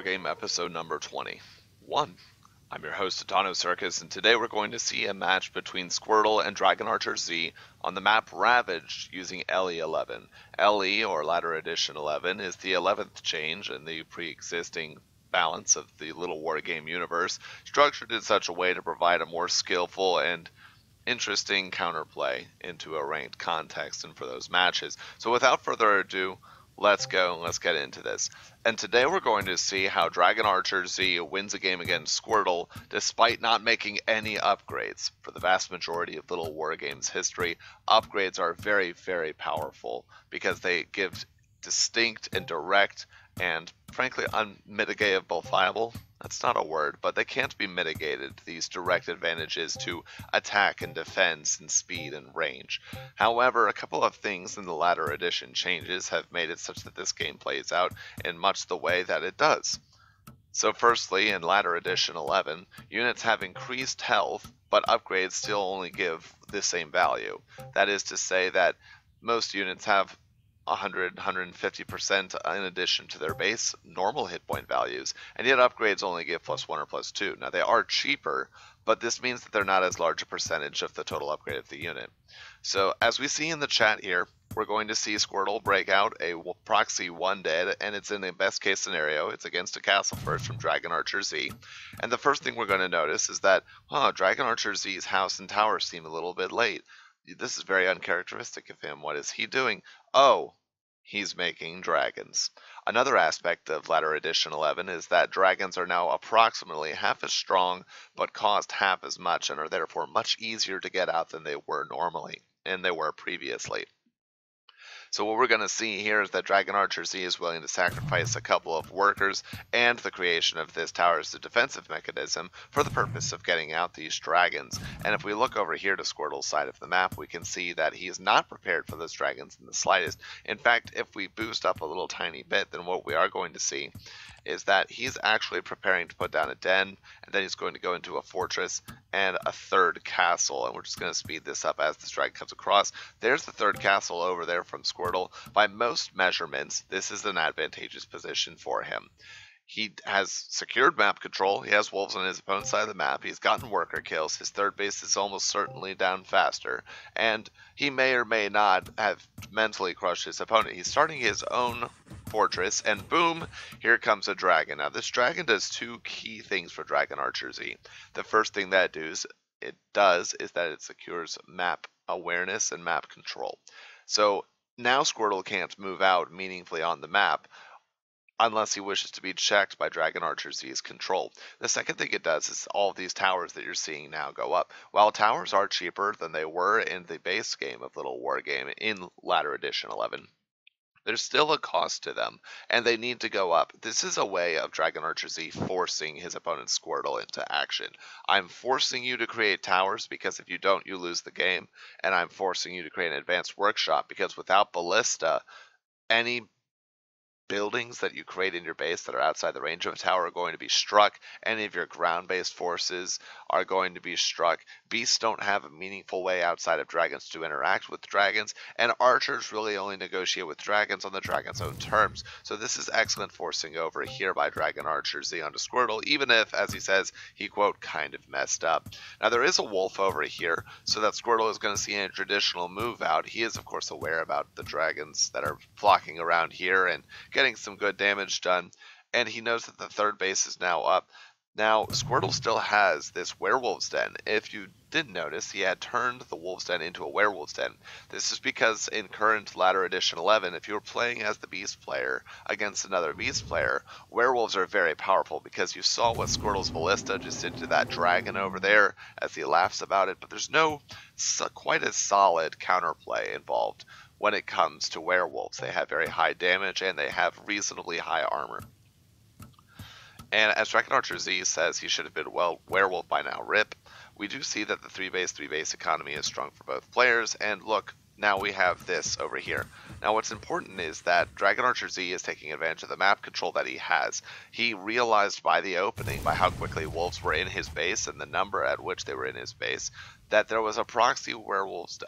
LittleWarGame episode number 21. I'm your host, DragonArcherZ, and today we're going to see a match between Squirtle and DragonArcherZ on the map Ravaged using LE11. LE, or Ladder Edition 11, is the 11th change in the pre-existing balance of the LittleWarGame universe, structured in such a way to provide a more skillful and interesting counterplay into a ranked context and for those matches. So without further ado, let's go and let's get into this. And today we're going to see how DragonArcherZ wins a game against Squirtle despite not making any upgrades. For the vast majority of LittleWarGame's history, upgrades are very, very powerful because they give distinct and direct and frankly unmitigatable, that's not a word, but they can't be mitigated, these direct advantages to attack and defense and speed and range. However, a couple of things in the Ladder Edition changes have made it such that this game plays out in much the way that it does. So firstly, in Ladder Edition 11, units have increased health, but upgrades still only give the same value. That is to say that most units have 100-150% in addition to their base normal hit point values, and yet upgrades only give +1 or +2. Now they are cheaper, but this means that they're not as large a percentage of the total upgrade of the unit. So as we see in the chat here, we're going to see Squirtle break out a proxy 1 dead, and it's in the best case scenario. It's against a castle first from DragonArcherZ. And the first thing we're going to notice is that, DragonArcherZ's house and tower seem a little bit late. This is very uncharacteristic of him. What is he doing? Oh, he's making dragons. Another aspect of Ladder Edition 11 is that dragons are now approximately half as strong, but cost half as much and are therefore much easier to get out than they were normally, and they were previously. So what we're going to see here is that DragonArcherZ is willing to sacrifice a couple of workers and the creation of this tower as a defensive mechanism for the purpose of getting out these dragons. And if we look over here to Squirtle's side of the map, we can see that he is not prepared for those dragons in the slightest. In fact, if we boost up a little tiny bit, then what we are going to see is that he's actually preparing to put down a den, and then he's going to go into a fortress and a third castle. And we're just going to speed this up as this dragon comes across. There's the third castle over there from Squirtle. By most measurements, this is an advantageous position for him. He has secured map control. He has wolves on his opponent's side of the map. He's gotten worker kills. His third base is almost certainly down faster. And he may or may not have mentally crushed his opponent. He's starting his own fortress, and boom, here comes a dragon. Now, this dragon does two key things for DragonArcherZ. The first thing that it does is that it secures map awareness and map control. So now Squirtle can't move out meaningfully on the map unless he wishes to be checked by DragonArcherZ's control. The second thing it does is all of these towers that you're seeing now go up. While towers are cheaper than they were in the base game of LittleWarGame in Ladder Edition 11, there's still a cost to them, and they need to go up. This is a way of DragonArcherZ forcing his opponent Squirtle into action. I'm forcing you to create towers because if you don't, you lose the game, and I'm forcing you to create an advanced workshop because without Ballista, any buildings that you create in your base that are outside the range of a tower are going to be struck. Any of your ground-based forces are going to be struck. Beasts don't have a meaningful way outside of dragons to interact with dragons, and archers really only negotiate with dragons on the dragon's own terms. So this is excellent forcing over here by DragonArcherZ onto Squirtle, even if, as he says, he, quote, kind of messed up. Now there is a wolf over here, so that Squirtle is going to see a traditional move out. He is, of course, aware about the dragons that are flocking around here and getting some good damage done, and he knows that the third base is now up. Now, Squirtle still has this werewolf's den. If you didn't notice, he had turned the wolf's den into a werewolf's den. This is because in current Ladder Edition 11, if you were playing as the beast player against another beast player, werewolves are very powerful because you saw what Squirtle's ballista just did to that dragon over there as he laughs about it, but there's no quite as solid counterplay involved. When it comes to werewolves, they have very high damage and they have reasonably high armor. And as DragonArcherZ says, he should have been werewolf by now, rip. We do see that the 3-base economy is strong for both players, and look, now we have this over here. Now what's important is that DragonArcherZ is taking advantage of the map control that he has. He realized by the opening, by how quickly wolves were in his base and the number at which they were in his base, that there was a proxy werewolves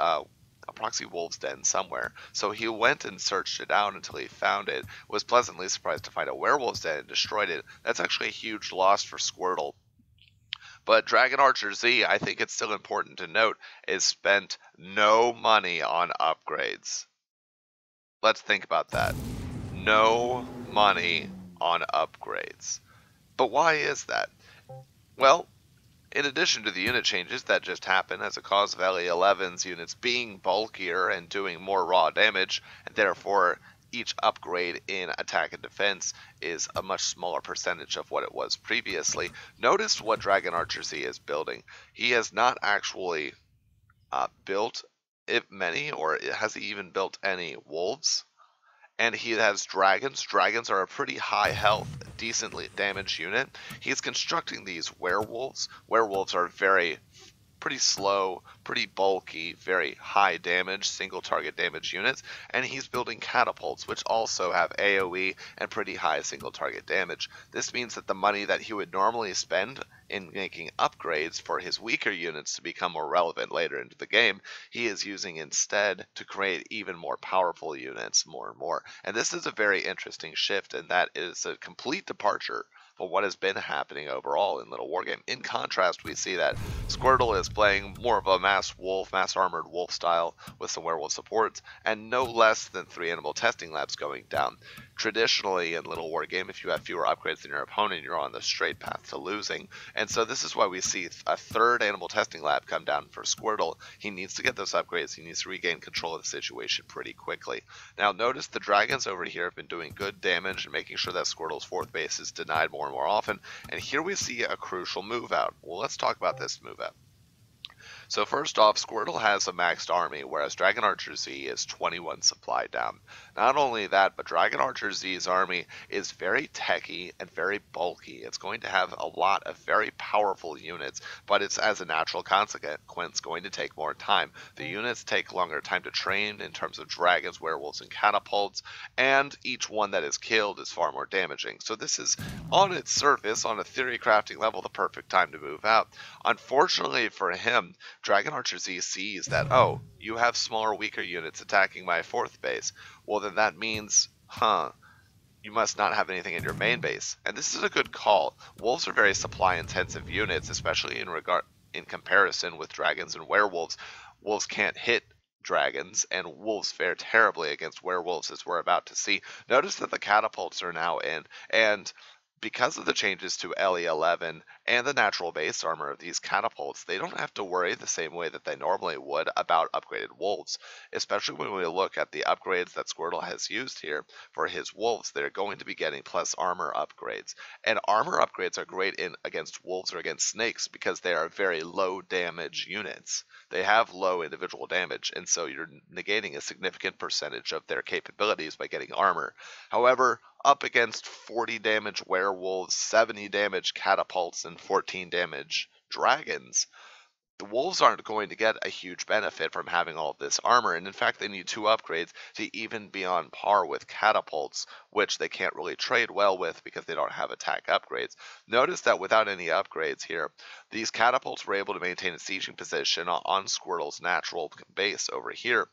a proxy wolf's den somewhere. So he went and searched it out until he found it, was pleasantly surprised to find a werewolf's den and destroyed it. That's actually a huge loss for Squirtle. But DragonArcherZ, I think it's still important to note, is spent no money on upgrades. Let's think about that. No money on upgrades. But why is that? Well, in addition to the unit changes that just happened as a cause of LE11's units being bulkier and doing more raw damage, and therefore each upgrade in attack and defense is a much smaller percentage of what it was previously, notice what DragonArcherZ is building. He has not actually built many, or has he even built any wolves? And he has dragons. Dragons are a pretty high health, decently damaged unit. He's constructing these werewolves. Werewolves are pretty slow, pretty bulky, very high damage, single target damage units, and he's building catapults, which also have AoE and pretty high single target damage. This means that the money that he would normally spend in making upgrades for his weaker units to become more relevant later into the game, he is using instead to create even more powerful units more and more. And this is a very interesting shift, and that is a complete departure from what has been happening overall in LittleWarGame. In contrast, we see that Squirtle is playing more of a mass armored wolf style with some werewolf supports, and no less than 3 animal testing labs going down. Traditionally in LittleWarGame, if you have fewer upgrades than your opponent, you're on the straight path to losing. And so this is why we see a 3rd animal testing lab come down for Squirtle. He needs to get those upgrades. He needs to regain control of the situation pretty quickly. Now notice the dragons over here have been doing good damage and making sure that Squirtle's 4th base is denied more and more often. And here we see a crucial move out. Well, let's talk about this move out. So first off, Squirtle has a maxed army, whereas DragonArcherZ is 21 supply down. Not only that, but DragonArcherZ's army is very techy and very bulky. It's going to have a lot of very powerful units, but it's as a natural consequence going to take more time. The units take longer time to train in terms of dragons, werewolves, and catapults, and each one that is killed is far more damaging. So this is, on its surface, on a theory crafting level, the perfect time to move out. Unfortunately for him, DragonArcherZ sees that, oh, you have smaller, weaker units attacking my 4th base. Well, then that means, you must not have anything in your main base. And this is a good call. Wolves are very supply-intensive units, especially in comparison with dragons and werewolves. Wolves can't hit dragons, and wolves fare terribly against werewolves, as we're about to see. Notice that the catapults are now in, and because of the changes to LE11 and the natural base armor of these catapults, they don't have to worry the same way that they normally would about upgraded wolves, especially when we look at the upgrades that Squirtle has used here for his wolves. They're going to be getting plus armor upgrades, and armor upgrades are great against wolves or against snakes because they are very low damage units. They have low individual damage, and so you're negating a significant percentage of their capabilities by getting armor. However, up against 40 damage werewolves, 70 damage catapults, and 14 damage dragons, the wolves aren't going to get a huge benefit from having all of this armor, and in fact they need 2 upgrades to even be on par with catapults, which they can't really trade well with because they don't have attack upgrades. Notice that without any upgrades here, these catapults were able to maintain a sieging position on Squirtle's natural base over here,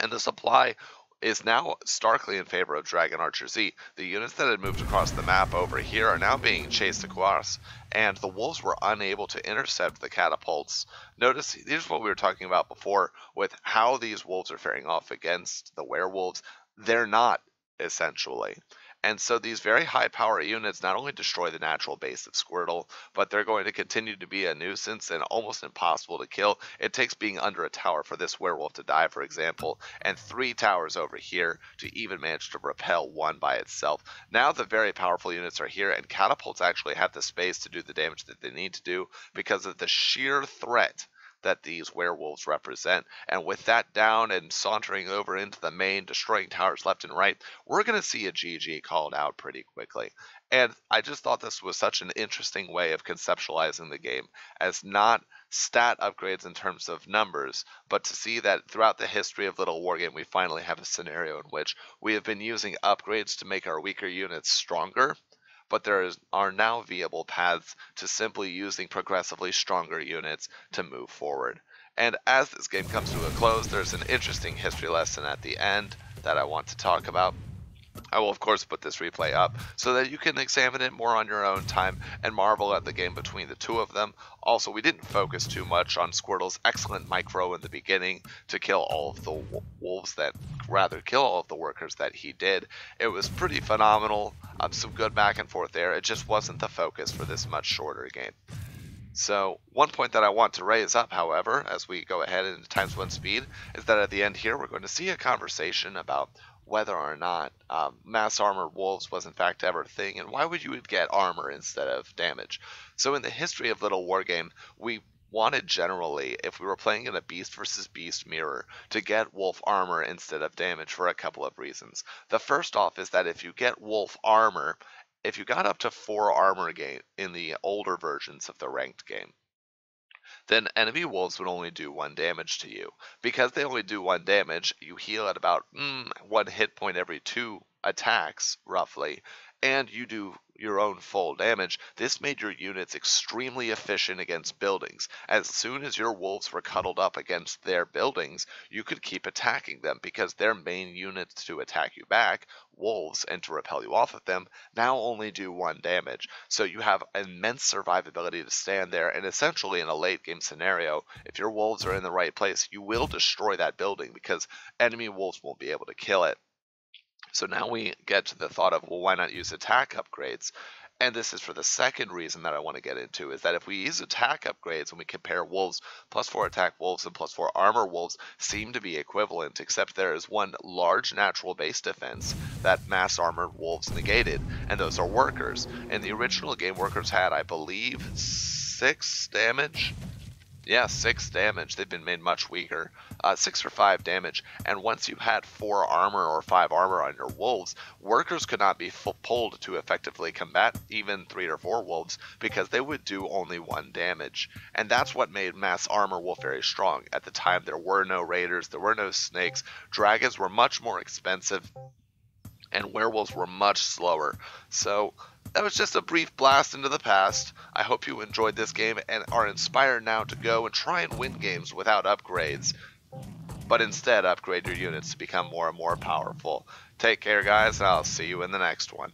and the supply is now starkly in favor of DragonArcherZ. The units that had moved across the map over here are now being chased across, and the wolves were unable to intercept the catapults. Notice, here's what we were talking about before with how these wolves are faring off against the werewolves. They're not, essentially. And so these very high power units not only destroy the natural base of Squirtle, but they're going to continue to be a nuisance and almost impossible to kill. It takes being under a tower for this werewolf to die, for example, and 3 towers over here to even manage to repel one by itself. Now the very powerful units are here, and catapults actually have the space to do the damage that they need to do because of the sheer threat that these werewolves represent. And with that down and sauntering over into the main, destroying towers left and right, we're going to see a GG called out pretty quickly. And I just thought this was such an interesting way of conceptualizing the game, as not stat upgrades in terms of numbers, but to see that throughout the history of LittleWarGame, we finally have a scenario in which we have been using upgrades to make our weaker units stronger, but there are now viable paths to simply using progressively stronger units to move forward. And as this game comes to a close, there's an interesting history lesson at the end that I want to talk about. I will of course put this replay up so that you can examine it more on your own time and marvel at the game between the two of them. Also, we didn't focus too much on Squirtle's excellent micro in the beginning to kill all of the wolves that, rather kill all of the workers that he did. It was pretty phenomenal, some good back and forth there. It just wasn't the focus for this much shorter game. So one point that I want to raise up, however, as we go ahead into times 1 speed, is that at the end here we're going to see a conversation about whether or not mass armored wolves was in fact ever a thing, and why would you get armor instead of damage. So in the history of LittleWarGame, we wanted generally, if we were playing in a beast versus beast mirror, to get wolf armor instead of damage for a couple of reasons. The first off is that if you get wolf armor, if you got up to 4 armor gain in the older versions of the ranked game, then enemy wolves would only do 1 damage to you. Because they only do 1 damage, you heal at about 1 hit point every 2 attacks, roughly, and you do your own full damage. This made your units extremely efficient against buildings. As soon as your wolves were cuddled up against their buildings, you could keep attacking them because their main units to attack you back, wolves, and to repel you off of them, now only do 1 damage. So you have immense survivability to stand there, and essentially in a late game scenario, if your wolves are in the right place, you will destroy that building because enemy wolves won't be able to kill it. So now we get to the thought of, well, why not use attack upgrades? And this is for the second reason that I want to get into, is that if we use attack upgrades and we compare wolves, +4 attack wolves and +4 armor wolves seem to be equivalent, except there is one large natural base defense that mass armored wolves negated, and those are workers. In the original game, workers had, I believe, 6 damage. Yeah, 6 damage. They've been made much weaker. 6 or 5 damage. And once you had 4 armor or 5 armor on your wolves, workers could not be pulled to effectively combat even 3 or 4 wolves because they would do only 1 damage. And that's what made mass armor wolf very strong. At the time, there were no raiders, there were no snakes. Dragons were much more expensive, and werewolves were much slower. So that was just a brief blast into the past. I hope you enjoyed this game and are inspired now to go and try and win games without upgrades, but instead upgrade your units to become more and more powerful. Take care, guys, and I'll see you in the next one.